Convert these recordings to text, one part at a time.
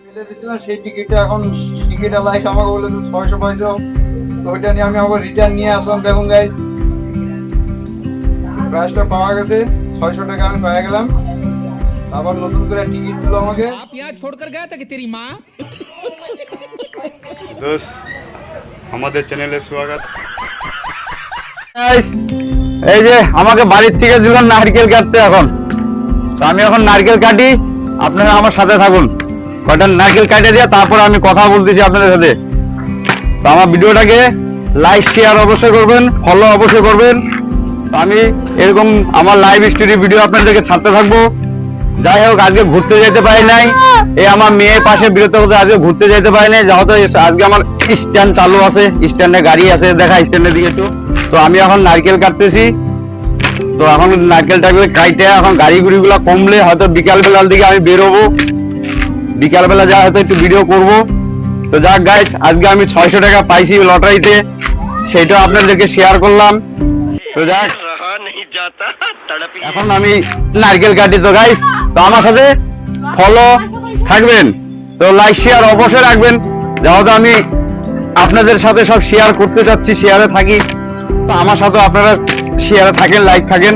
ফেলে দিয়েছিলাম সেই টিকিটটা এখন টিকিট লাইক আমাকে বলে 600 পয়সা, তো ওইটা নিয়ে আমি আবার রিটার্ন নিয়ে আসলাম। দেখুন গাইস, ব্যাচটা পাওয়া গেছে, 600 টাকা আমি পেয়ে গেলাম। আবার নতুন করে টিকিট দিল আমাকে। आप यहाँ छोड़कर गया था कि तेरी माँ? দোস্ত আমাদের চ্যানেলে স্বাগত। এই যে আমাকে বাড়ির থেকে দিলেন নারকেল কাটতে, এখন তো আমি এখন নারকেল কাটি, আপনারা আমার সাথে থাকুন। কয়টা নারকেল কাটে দিয়ে তারপর আমি কথা বলতেছি আপনাদের সাথে। তো আমার ভিডিওটাকে লাইক শেয়ার অবশ্যই করবেন, ফলো অবশ্যই করবেন। তো আমি এরকম আমার লাইভ স্টোরি ভিডিও আপনাদেরকে ছাড়তে থাকবো। যাই হোক, আজকে ঘুরতে যেতে পারি নাই, এই আমার মেয়ের পাশে বিরত হতে আজকে ঘুরতে যেতে পারি নাই। যেহেতু আজকে আমার স্ট্যান্ড চালু আছে, স্ট্যান্ডে গাড়ি আছে, দেখা স্ট্যান্ডের দিকে তো আমি এখন নারকেল কাটতেছি। তো এখন নারকেল টারকেল কাইটে এখন গাড়ি গুড়িগুলো কমলে হয়তো বিকাল বেলার দিকে আমি বেরোবো, বিকাল বেলা যা হয়তো একটু ভিডিও করব। তো যাক গাইস, আজকে আমি 600 টাকা পাইছি লটারিতে, সেটা আপনাদেরকে শেয়ার করলাম। তো যাক, এখন আমি নারকেল কাটি। তো গাইস, তো আমার সাথে ফলো থাকবেন, তো লাইক শেয়ার অবশ্যই রাখবেন। যেহেতু আমি আপনাদের সাথে সব শেয়ার করতে চাচ্ছি, শেয়ারে থাকি, তো আমার সাথে আপনারা শেয়ারে থাকেন, লাইক থাকেন।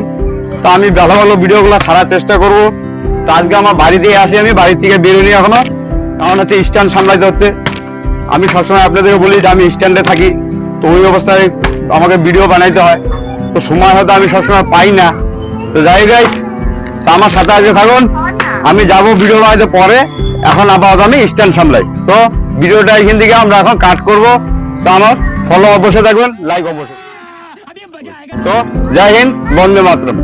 তো আমি ভালো ভালো ভিডিওগুলো ছাড়ার চেষ্টা করব। তো আজকে আমার বাড়িতে আসি, আমি বাড়ি থেকে বেরোনি এখনো, কারণ হচ্ছে স্ট্যান্ড সামলাইতে হচ্ছে। আমি সবসময় আপনাদেরকে বলি যে আমি স্ট্যান্ডে থাকি, তো ওই অবস্থায় আমাকে ভিডিও বানাইতে হয়, তো সময় হয়তো আমি সবসময় পাই না। তো যাই গাইস, তো আমার সাথে আজকে থাকুন, আমি যাব ভিডিও বানাইতে পরে। এখন আপাতত আমি স্ট্যান্ড সামলাই। তো ভিডিওটা এখান থেকে আমরা এখন কাট করব। তো আমার ফলো অবশ্যই থাকবেন, লাইক অবশ্যই। তো জয় হিন্দ, বন্দে মাতরম।